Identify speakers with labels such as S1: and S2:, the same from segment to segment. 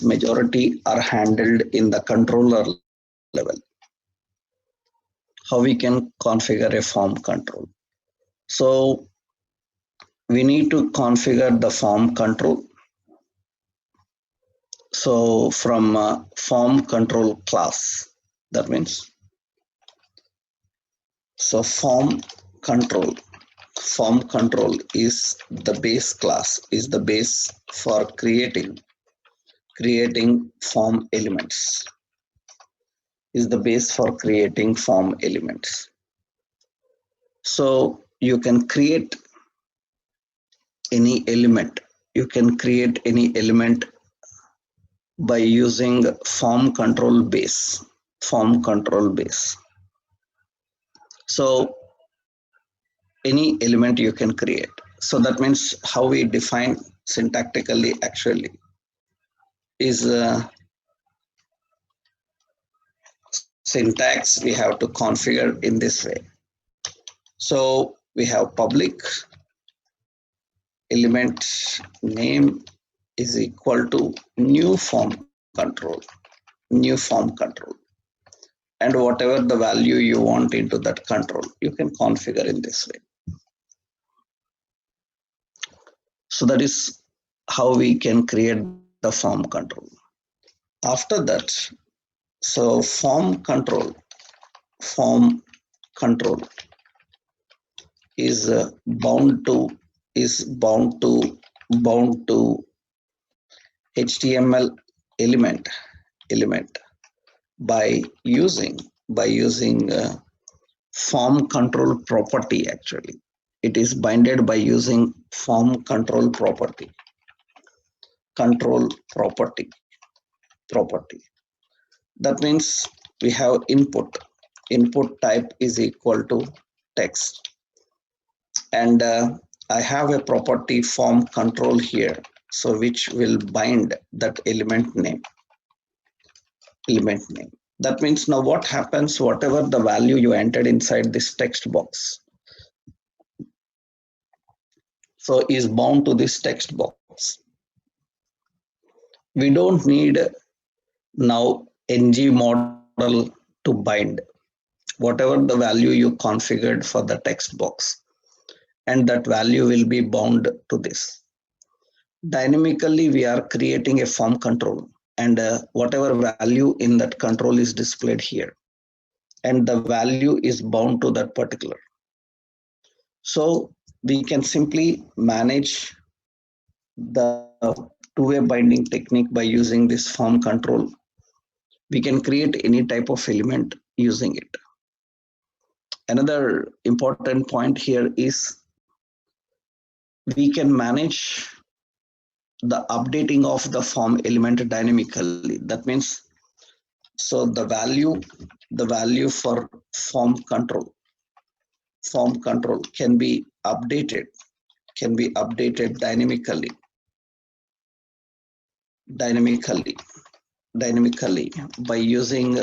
S1: majority are handled in the controller level. How we can configure a form control? So we need to configure the form control. So from form control class, that means, so form control is the base class, is the base for creating form elements, is the base for creating form elements. So you can create any element, by using form control base. So any element you can create. So that means how we define syntactically actually is syntax we have to configure in this way. So we have public element name is equal to new form control, and whatever the value you want into that control, you can configure in this way. So that is how we can create the form control. After that, so form control is bound to HTML element by using form control property. Actually, it is binded by using form control property. That means we have input type is equal to text, and I have a property form control here, so which will bind that element name. That means now what happens, whatever the value you entered inside this text box, so is bound to this text box. We don't need now ng model to bind whatever the value you configured for the text box, and that value will be bound to this. Dynamically we are creating a form control, and whatever value in that control is displayed here, and the value is bound to that particular. So we can simply manage the two-way binding technique by using this form control. We can create any type of element using it. Another important point here is we can manage the updating of the form element dynamically. That means, so the value for form control can be updated dynamically by using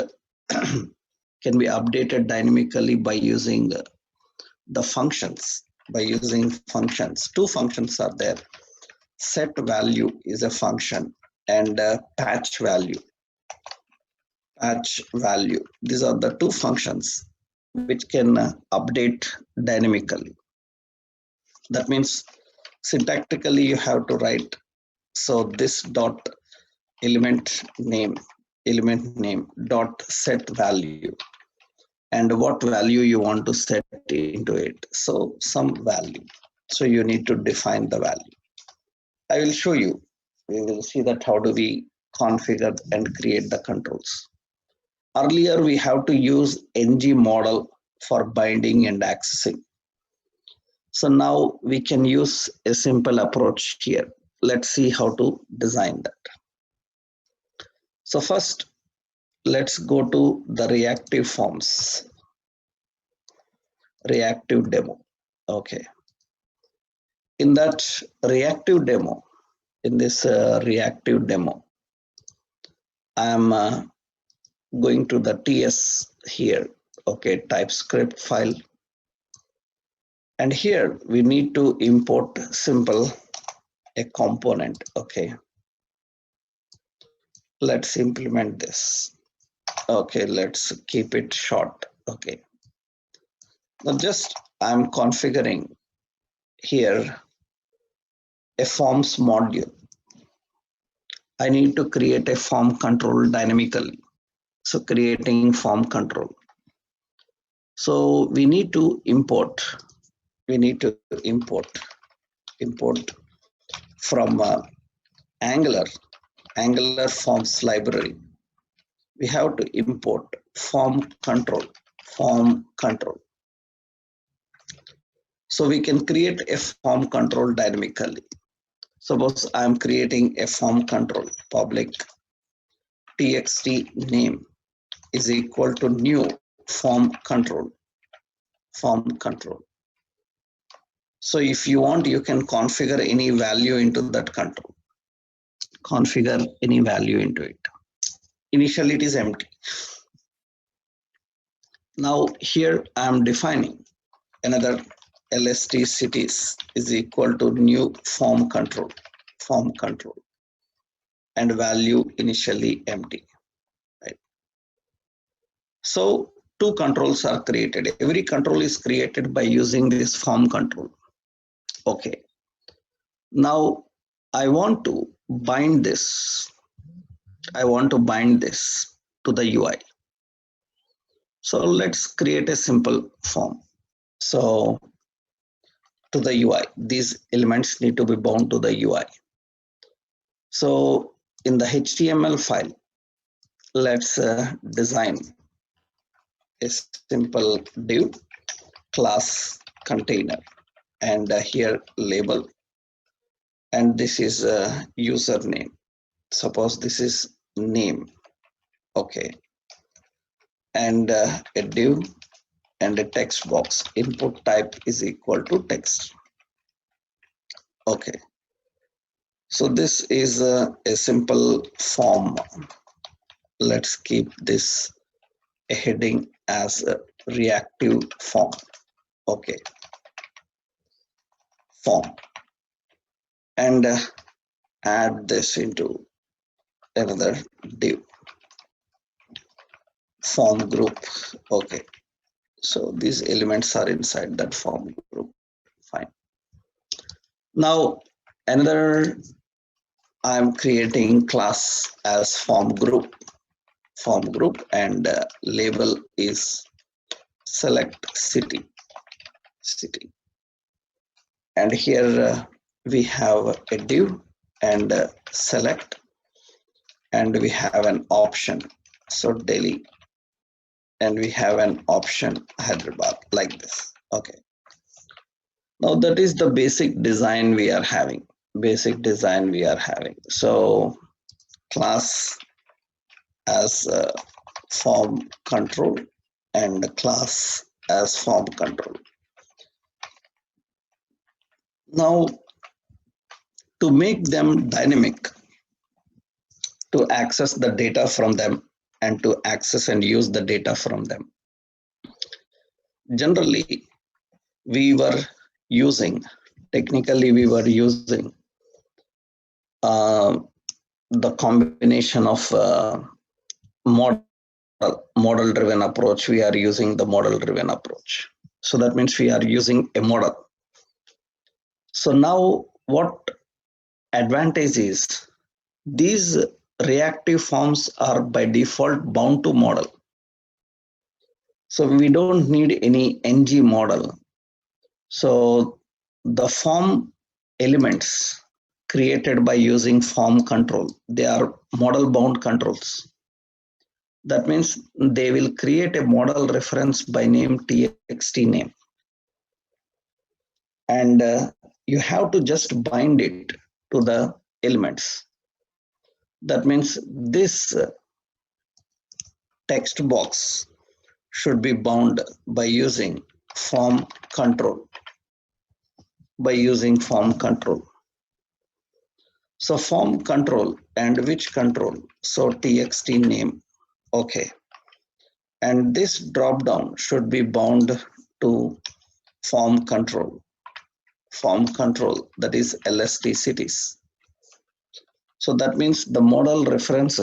S1: can be updated dynamically by using the functions. Two functions are there. Set value is a function, and patch value. These are the two functions which can update dynamically. That means syntactically you have to write, so this dot element name dot set value, and what value you want to set into it, so some value. So you need to define the value. I will show you. We will see that how do we configure and create the controls. Earlier we have to use ng model for binding and accessing. So now we can use a simple approach here. Let's see how to design that. So first, let's go to the reactive forms, reactive demo. Okay. In that reactive demo, I am going to the TS here. Okay, TypeScript file. And here we need to import a component. Okay. let's implement this. Okay, let's keep it short. Okay, now just I'm configuring here a forms module. I need to create a form control dynamically. So creating form control. So we need to import from Angular forms library. We have to import form control. So we can create a form control dynamically. Suppose I'm creating a form control, public txt name is equal to new form control. So if you want, you can configure any value into that control. Configure any value into it. Initially, it is empty. Now here I am defining another LST cities is equal to new form control, and value initially empty. Right. So two controls are created. Every control is created by using this form control. Okay. Now I want to bind this. To the UI. So let's create a simple form. So to the UI, these elements need to be bound to the UI. So in the HTML file, let's design a simple div class container, and here label, and this is username. Suppose this is name. Okay, and a div and a text box. Input type is equal to text. Okay, so this is a simple form. Let's keep this a heading as a reactive form. Okay, form, and add this into another div form group. Okay, so these elements are inside that form group. Fine. Now another, I'm creating class as form group, and label is select city, and here we have a div and select, and we have an option, so Delhi, and we have an option Hyderabad, like this. Okay, now that is the basic design we are having. So class as form control and class as form control. Now to make them dynamic, to access the data from them and to access and use the data from them, generally we were using uh, the combination of model driven approach. We are using the model driven approach. So that means we are using a model. So now what advantage is, these reactive forms are by default bound to model. So we don't need any ng model. So the form elements created by using form control, they are model bound controls. That means they will create a model reference by name txt name, and you have to just bind it to the elements. That means this text box should be bound by using form control. So form control, and which control? So txt name. Okay, and this drop down should be bound to form control, that is LST cities. So that means the model references